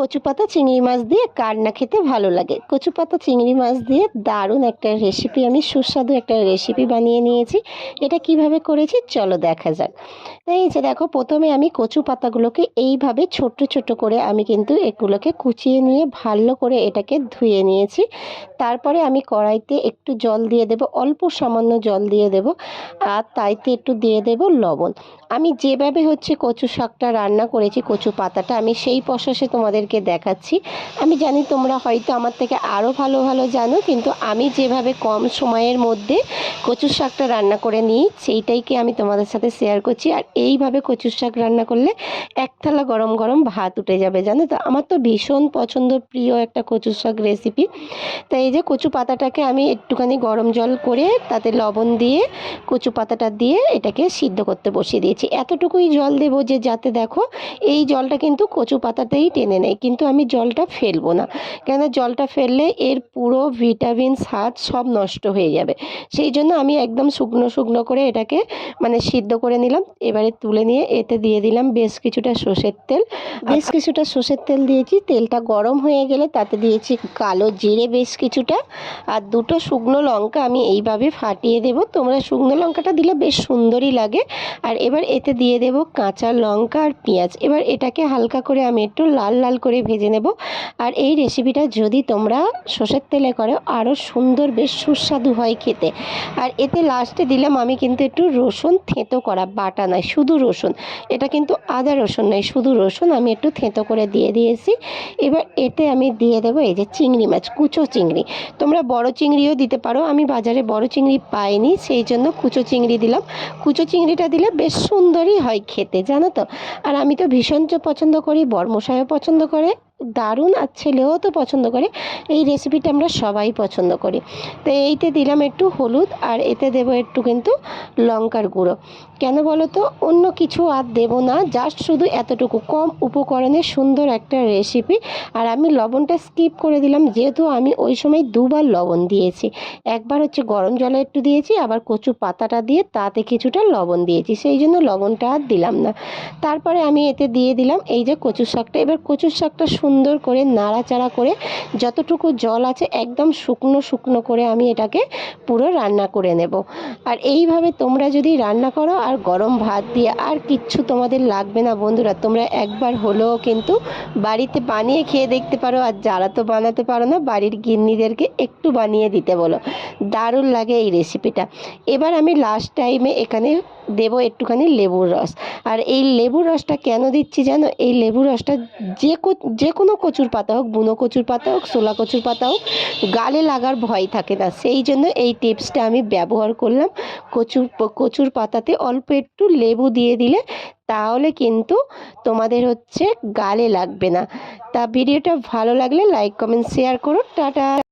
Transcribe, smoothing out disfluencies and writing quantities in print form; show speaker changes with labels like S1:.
S1: কচু পাতা চিংড়ি মাছ দিয়ে কার না খেতে ভালো লাগে। কচু পাতা চিংড়ি মাছ দিয়ে দারুণ একটা রেসিপি, আমি সুস্বাদু একটা রেসিপি বানিয়ে নিয়েছি। এটা কিভাবে করেছি চলো দেখা যাক। এই যে দেখো, প্রথমে আমি কচু পাতাগুলোকে এইভাবে ছোট্ট ছোট্ট করে আমি কিন্তু এগুলোকে কুচিয়ে নিয়ে ভালো করে এটাকে ধুয়ে নিয়েছি। তারপরে আমি কড়াইতে একটু জল দিয়ে দেব, অল্প সামান্য জল দিয়ে দেব, আর তাইতে একটু দিয়ে দেব লবণ। আমি যেভাবে হচ্ছে কচু শাকটা রান্না করেছি, কচু পাতাটা আমি সেই প্রসেসে তোমাদেরকে দেখাচ্ছি। আমি জানি তোমরা হয়তো আমার থেকে আরও ভালো ভালো জানো, কিন্তু আমি যেভাবে কম সময়ের মধ্যে কচু শাকটা রান্না করে নিই সেইটাইকে আমি তোমাদের সাথে শেয়ার করছি। আর এইভাবে কচু শাক রান্না করলে এক থালা গরম গরম ভাত উঠে যাবে, জানো তো। আমার তো ভীষণ পছন্দ, প্রিয় একটা কচু শাক রেসিপি। তাই এই যে কচু পাতাটাকে আমি একটুখানি গরম জল করে তাতে লবণ দিয়ে কচু পাতাটা দিয়ে এটাকে সিদ্ধ করতে বসিয়ে দিয়েছি। এতটুকুই জল দেবো যে যাতে দেখো এই জলটা কিন্তু কচু পাতাতেই টেনে নেয়, কিন্তু আমি জলটা ফেলবো না, কেন জলটা ফেললে এর পুরো ভিটামিন স্বাদ সব নষ্ট হয়ে যাবে। সেই জন্য আমি একদম শুকনো শুকনো করে এটাকে মানে সিদ্ধ করে নিলাম। এবারে তুলে নিয়ে এতে দিয়ে দিলাম বেশ কিছুটা সর্ষের তেল। বেশ কিছুটা সর্ষের তেল দিয়েছি। তেলটা গরম হয়ে গেলে তাতে দিয়েছি কালো জিরে বেশ কিছুটা, আর দুটো শুকনো লঙ্কা আমি এইভাবে ফাটিয়ে দেব। তোমরা শুকনো লঙ্কাটা দিলে বেশ সুন্দরই লাগে। আর এবার এতে দিয়ে দেব কাঁচা লঙ্কা আর পেঁয়াজ। এবার এটাকে হালকা করে আমি একটু লাল লাল করে ভেজে নেব। আর এই রেসিপিটা যদি তোমরা সর্ষের তেলে করো আরও সুন্দর, বেশ সুস্বাদু হয় খেতে। আর এতে লাস্টে দিলাম আমি কিন্তু একটু রসুন, থেঁতো করা, বাটা নয়, শুধু রসুন। এটা কিন্তু আদা রসুন নয়, শুধু রসুন আমি একটু থেঁতো করে দিয়ে দিয়েছি। এবার এতে আমি দিয়ে দেবো এই যে চিংড়ি মাছ, কুচো চিংড়ি। তোমরা বড় চিংড়িও দিতে পারো, আমি বাজারে বড় চিংড়ি পাইনি সেই জন্য কুচো চিংড়ি দিলাম। কুচো চিংড়িটা দিলে বেশ সুন্দরই হয় খেতে, জানো তো। আর আমি তো ভীষণ পছন্দ করি, বরমশাইও পছন্দ করে দারুণ, আর ছেলেও তো পছন্দ করে। এই রেসিপিটা আমরা সবাই পছন্দ করি। তো এইতে দিলাম একটু হলুদ, আর এতে দেবো একটু কিন্তু লঙ্কার গুঁড়ো। কেন বলো তো, অন্য কিছু আর দেবো না, জাস্ট শুধু এতটুকু কম উপকরণে সুন্দর একটা রেসিপি। আর আমি লবণটা স্কিপ করে দিলাম, যেহেতু আমি ওই সময় দুবার লবণ দিয়েছি। একবার হচ্ছে গরম জলে একটু দিয়েছি, আবার কচু পাতাটা দিয়ে তাতে কিছুটা লবণ দিয়েছি, সেই জন্য লবণটা আর দিলাম না। তারপরে আমি এতে দিয়ে দিলাম এই যে কচু শাকটা। এবার কচু শাকটা সুন্দর করে নাড়াচাড়া করে যতটুকু জল আছে একদম শুকনো শুকনো করে আমি এটাকে পুরো রান্না করে নেব। আর এইভাবে তোমরা যদি রান্না করো আর গরম ভাত দিয়ে, আর কিচ্ছু তোমাদের লাগবে না বন্ধুরা। তোমরা একবার হলেও কিন্তু বাড়িতে বানিয়ে খেয়ে দেখতে পারো। আর যারা তো বানাতে পারো না, বাড়ির গিন্নিদেরকে একটু বানিয়ে দিতে বলো, দারুণ লাগে এই রেসিপিটা। এবার আমি লাস্ট টাইমে এখানে দেবো একটুখানি লেবুর রস। আর এই লেবুর রসটা কেন দিচ্ছি জানো, এই লেবুর রসটা যে কোনো কচুর পাতা হোক, বুনো কচুর পাতা হোক, শোলা কচুর পাতা হোক, গালে লাগার ভয় থাকে না, সেই জন্য এই টিপসটা আমি ব্যবহার করলাম। কচুর পাতাতে অল্প একটু লেবু দিয়ে দিলে তাহলে কিন্তু তোমাদের হচ্ছে গালে লাগবে না। তা ভিডিওটা ভালো লাগলে লাইক কমেন্ট শেয়ার করো। টাটা।